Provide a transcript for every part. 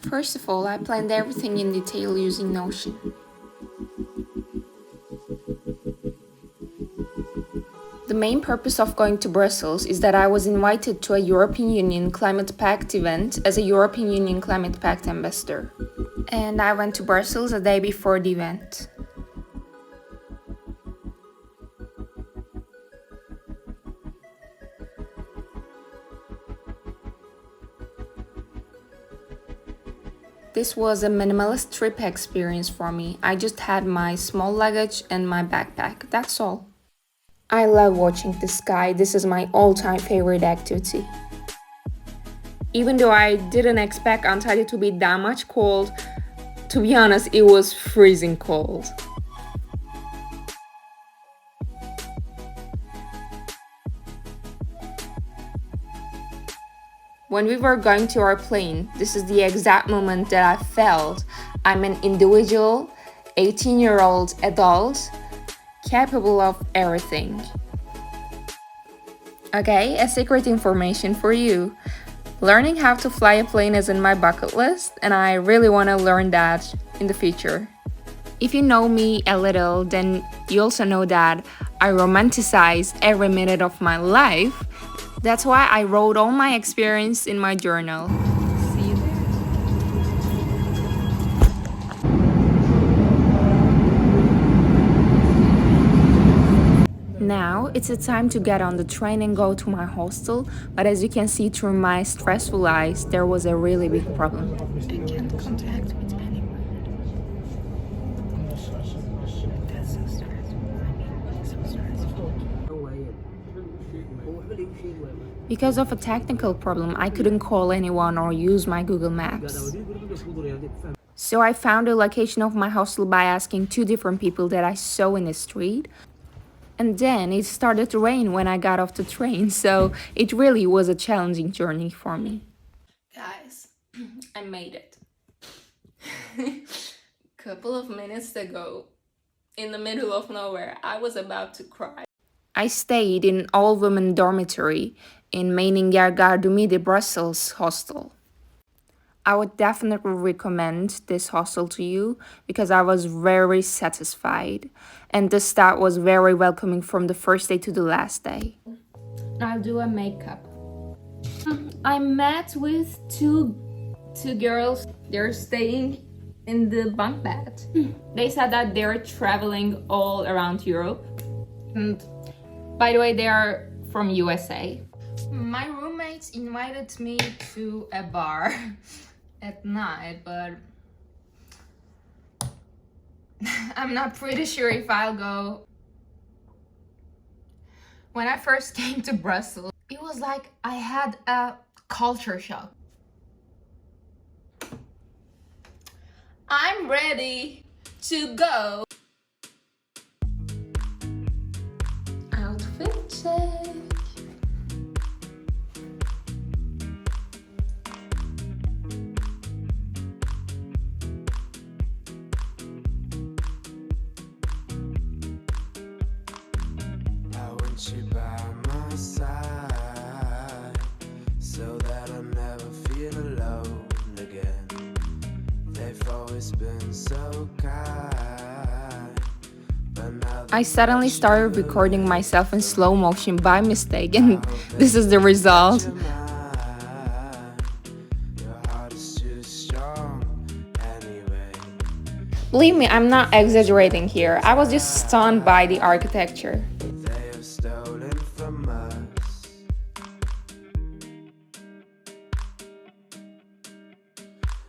First of all, I planned everything in detail using Notion. The main purpose of going to Brussels is that I was invited to a European Union Climate Pact event as a European Union Climate Pact ambassador. And I went to Brussels a day before the event. This was a minimalist trip experience for me. I just had my small luggage and my backpack, that's all. I love watching the sky. This is my all-time favorite activity. Even though I didn't expect Antalya to be that much cold, to be honest, it was freezing cold. When we were going to our plane, this is the exact moment that I felt I'm an individual, 18-year-old adult, capable of everything. Okay, a secret information for you. Learning how to fly a plane is in my bucket list, and I really want to learn that in the future. If you know me a little, then you also know that I romanticize every minute of my life. That's why I wrote all my experience in my journal. See you there. Now it's a time to get on the train and go to my hostel, but as you can see through my stressful eyes, there was a really big problem. I can't contact with anyone. That's so stressful. So stressful. Because of a technical problem, I couldn't call anyone or use my Google Maps. So I found the location of my hostel by asking two different people that I saw in the street. And then it started to rain when I got off the train, so it really was a challenging journey for me. Guys, I made it. Couple of minutes ago, in the middle of nowhere, I was about to cry. I stayed in all-women dormitory in Meiningen-Gardumide, Brussels hostel. I would definitely recommend this hostel to you because I was very satisfied and the staff was very welcoming from the first day to the last day. I'll do a makeup. I met with two girls. They're staying in the bunk bed. They said that they're traveling all around Europe. And by the way, they are from USA. My roommates invited me to a bar at night, but I'm not pretty sure if I'll go. When I first came to Brussels, it was like I had a culture shock. I'm ready to go. Outfit check. You by my side so that I never feel alone again. They've always been so kind, but now I suddenly started recording myself in slow motion by mistake, and this is the result. your heart is too strong anyway. Believe me, I'm not exaggerating here. I was just stunned by the architecture. Stolen from us.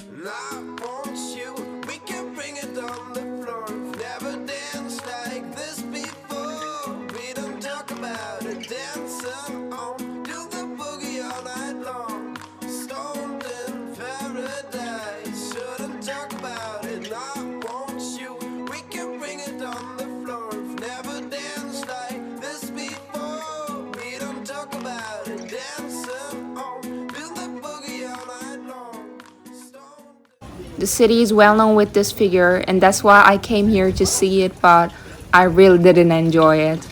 And I want you, we can bring it on the floor. We've never danced like this before. We don't talk about it, dancing on, do the boogie all night long. Stoned in paradise, shouldn't talk about it. I want you, we can bring it on the floor. We've never danced like this before. We don't talk about it, dancing on, do the boogie all night long. The city is well known with this figure, and that's why I came here to see it, but I really didn't enjoy it.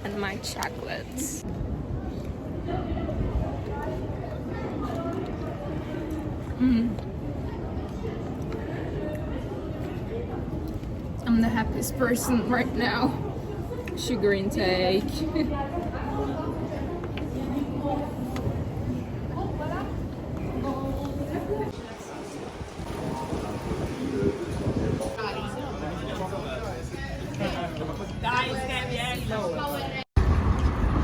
And my chocolates. I'm the happiest person right now. Sugar intake.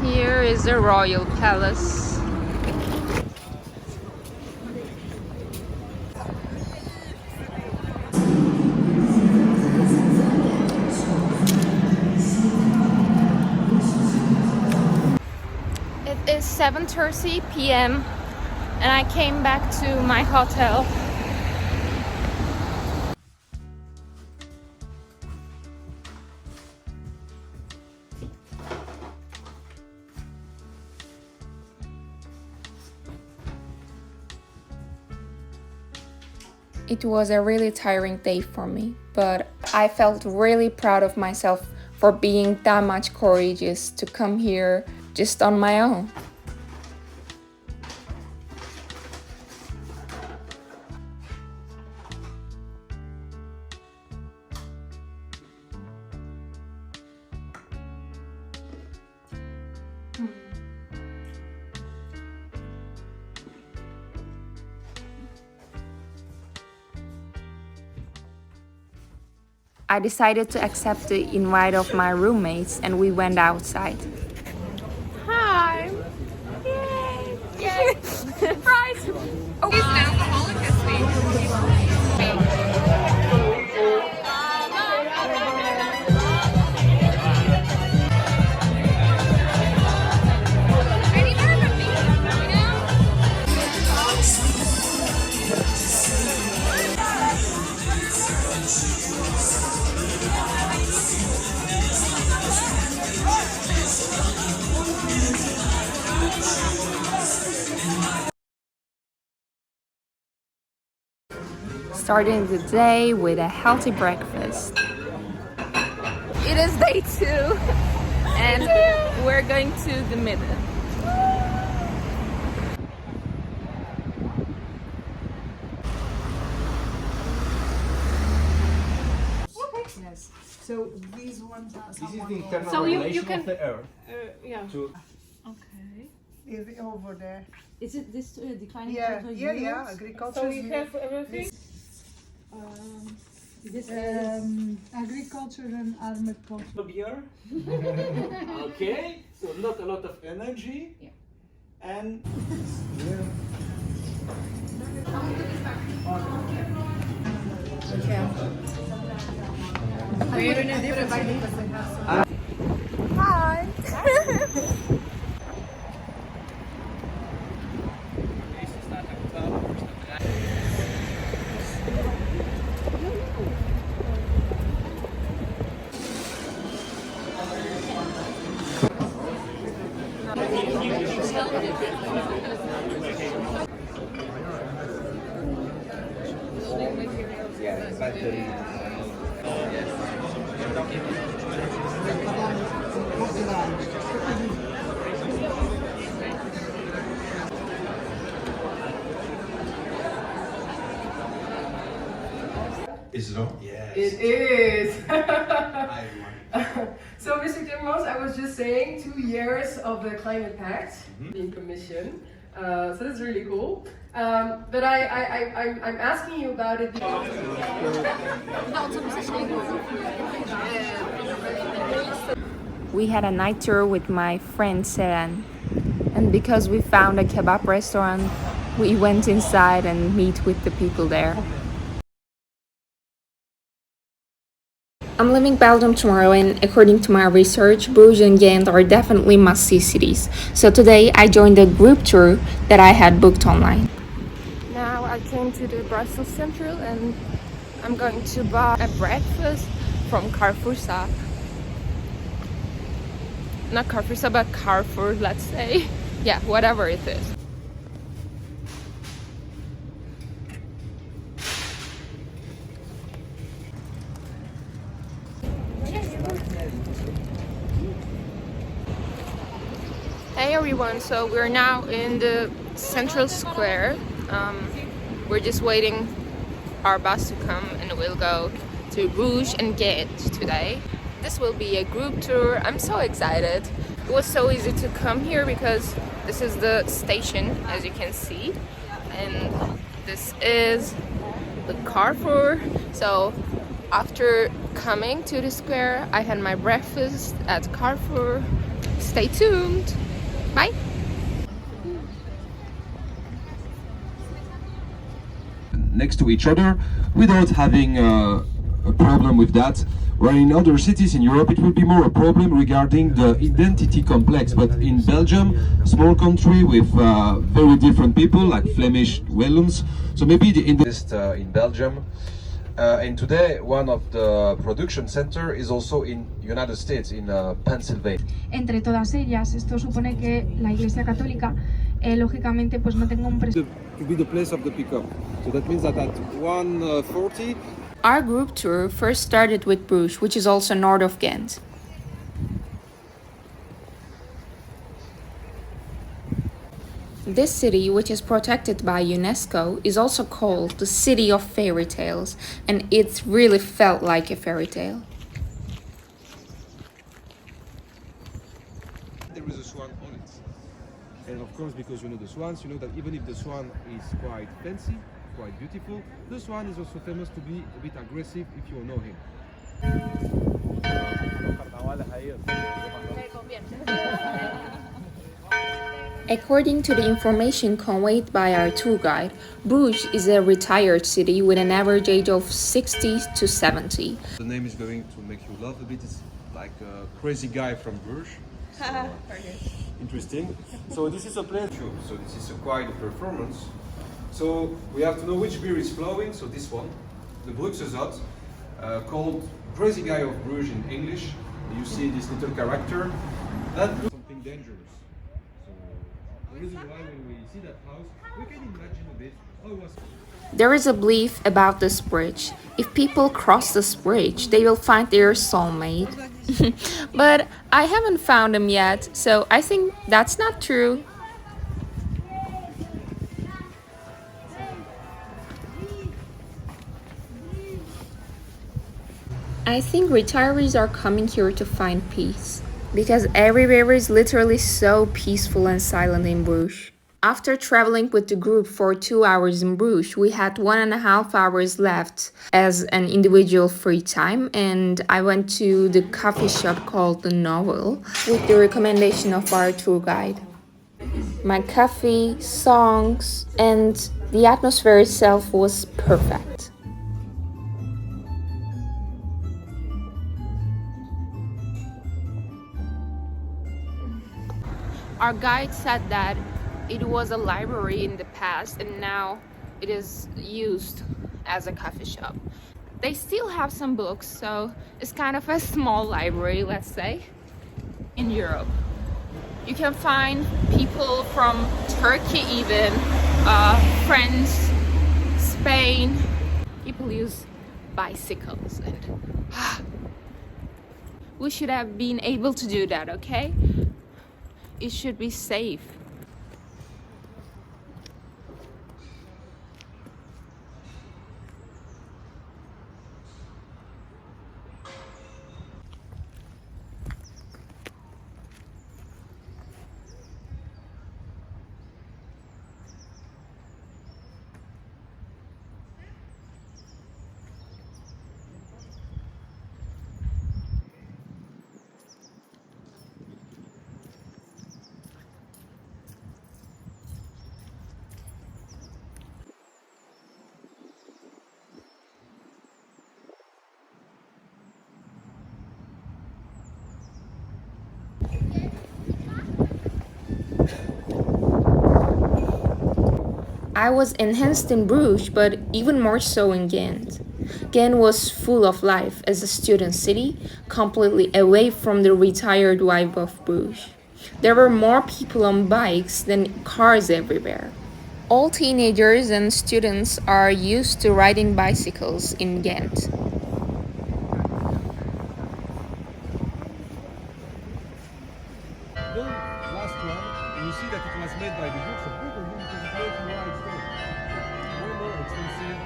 Here is the royal palace. It is 7:30 p.m. and I came back to my hotel. It was a really tiring day for me, but I felt really proud of myself for being that much courageous to come here just on my own. I decided to accept the invite of my roommates and we went outside. Hi! Yay! Yay! Surprise! Oh, he's an alcoholic this week. Starting the day with a healthy breakfast. It is day 2 and we're going to the middle. Yes. So these ones are This is someone the else. internal So you relation can- of the earth. Yeah. To Okay. Is over there. Is it this declining Yeah, total yeah, yields? agriculture. So we have everything. This Agriculture and armored culture. beer. Okay, so not a lot of energy. Yeah. And Hi! Is it on? Yes. It is. I won. So, Mr. Timmermans, I was just saying 2 years of the Climate Pact being commissioned. So that's really cool. But I'm asking you about it because We had a night tour with my friend Seren, and because we found a kebab restaurant, we went inside and meet with the people there. I'm leaving Belgium tomorrow, and according to my research, Bruges and Ghent are definitely must-see cities. So today I joined a group tour that I had booked online. Now I came to the Brussels Central and I'm going to buy a breakfast from Carrefour. not Carrefour, but Carrefour, let's say. Yeah, whatever it is. Hey everyone, so we're now in the central square. We're just waiting our bus to come and we'll go to Bruges and Ghent today. This will be a group tour. I'm so excited. It was so easy to come here because this is the station, as you can see, and this is the Carrefour. So after coming to the square, I had my breakfast at Carrefour. Stay tuned. Bye. Next to each other without having a problem with that. Where in other cities in Europe it will be more a problem regarding the identity complex, but in Belgium, small country with very different people like Flemish, Wallons, so maybe the in Belgium. And today one of the production center is also in United States, in Pennsylvania. Entre todas ellas, esto supone que la Iglesia Católica, lógicamente, pues no tenga un To be the place of the pickup. So that means that at 1:40. Our group tour first started with Bruges, which is also north of Ghent. This city, which is protected by UNESCO, is also called the City of Fairy Tales, and it really felt like a fairy tale. There is a swan on it. And of course, because you know the swans, you know that even if the swan is quite fancy, quite beautiful, the swan is also famous to be a bit aggressive if you know him. According to the information conveyed by our tour guide, Bruges is a retired city with an average age of 60 to 70. The name is going to make you laugh a bit. It's like a crazy guy from Bruges. So, interesting. So this is a place. So this is a quite a performance. So we have to know which beer is flowing. So this one, the Bruxelles, called Crazy Guy of Bruges in English. You see this little character. That looks something dangerous. So the reason why when we see that house, we can imagine a bit how it was. There is a belief about this bridge. If people cross this bridge, they will find their soulmate. But I haven't found him yet, so I think that's not true. I think retirees are coming here to find peace, because everywhere is literally so peaceful and silent in Bruges. After traveling with the group for 2 hours in Bruges, we had 1.5 hours left as an individual free time, and I went to the coffee shop called The Novel with the recommendation of our tour guide. My coffee, songs, and the atmosphere itself was perfect. Our guide said that it was a library in the past and now it is used as a coffee shop. They still have some books, so it's kind of a small library, let's say, in Europe. You can find people from Turkey even, France, Spain. People use bicycles and we should have been able to do that, okay? It should be safe. I was enhanced in Bruges, but even more so in Ghent. Ghent was full of life as a student city, completely away from the retired vibe of Bruges. There were more people on bikes than cars everywhere. All teenagers and students are used to riding bicycles in Ghent. The last one, you see that it was made by the groups of people who can play to ride stone. Way more expensive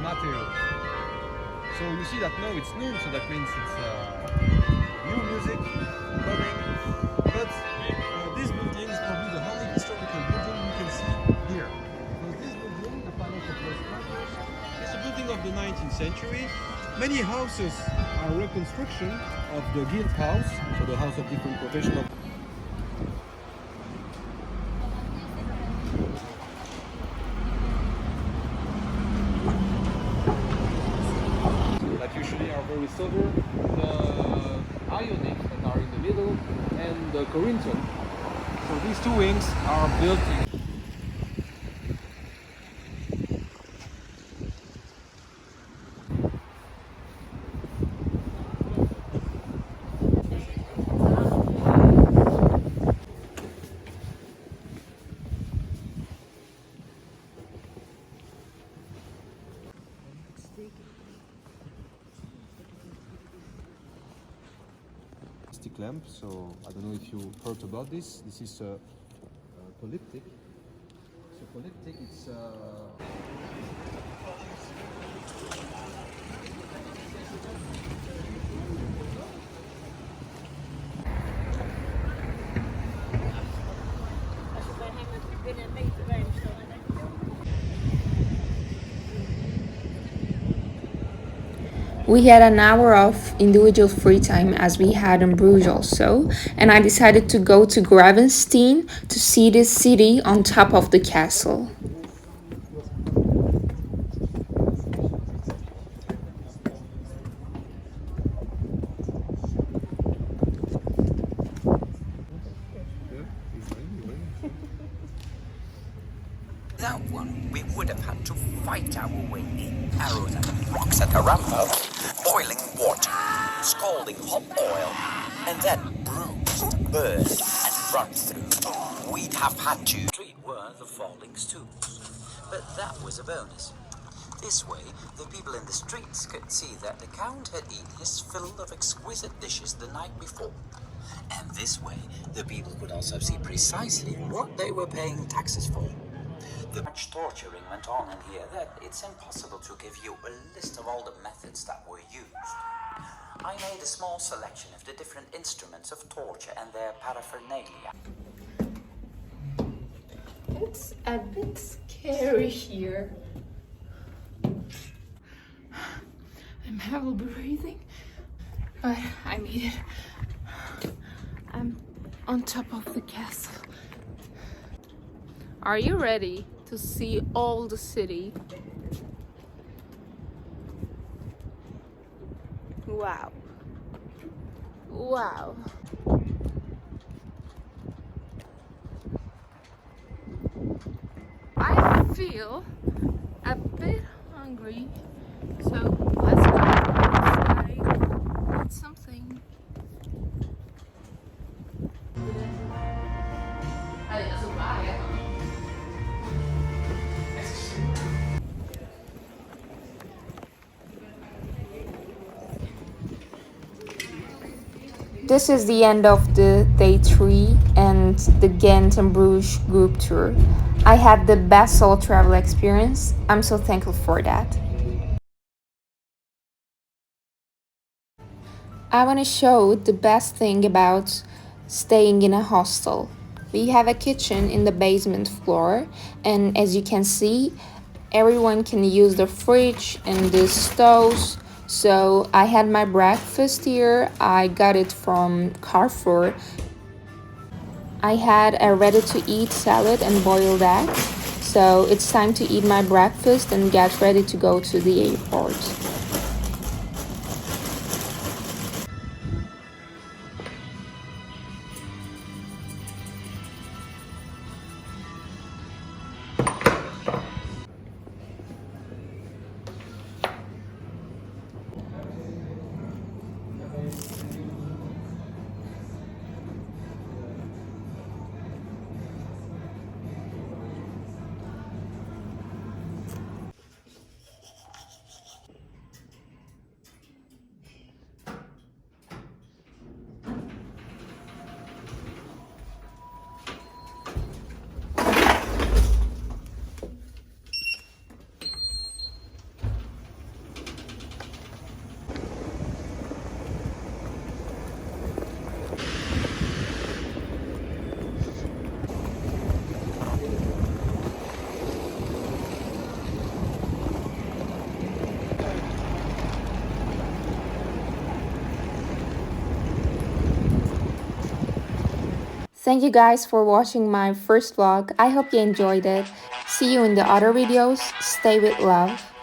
material. So you see that now it's noon, so that means it's new music coming. But this building is probably the only historical building you can see here. Because this building, the Palace of Los Patos, is a building of the 19th century. Many houses are reconstruction of the guild house, so the house of different professional. That usually are very silver, the Ionic that are in the middle, and the Corinthian. So these two wings are built in. Lamp, so I don't know if you heard about this. This is a polyptych. So polyptych, it's We had an hour of individual free time as we had in Bruges also, and I decided to go to Gravenstein to see this city on top of the castle. That one, we would have had to fight our way in. Arrows and rocks at the ramp, boiling water, scalding hot oil, and then bruised, burned, and run through. We'd have had to treat were the falling stools, but that was a bonus. This way, the people in the streets could see that the Count had eaten his fill of exquisite dishes the night before. And this way, the people could also see precisely what they were paying taxes for. The much torturing went on in here that it's impossible to give you a list of all the methods that were used. I made a small selection of the different instruments of torture and their paraphernalia. It's a bit scary here. I'm heavily breathing, but I made it. I'm on top of the castle. Are you ready to see all the city? Wow. Wow. I feel a bit hungry, so let's go outside, eat something. This is the end of the day 3 and the Ghent and Bruges group tour. I had the best solo travel experience. I'm so thankful for that. I want to show the best thing about staying in a hostel. We have a kitchen in the basement floor, and as you can see, everyone can use the fridge and the stoves. So I had my breakfast here. I got it from Carrefour. I had a ready-to-eat salad and boiled eggs. So it's time to eat my breakfast and get ready to go to the airport. Thank you guys for watching my first vlog. I hope you enjoyed it. See you in the other videos. Stay with love.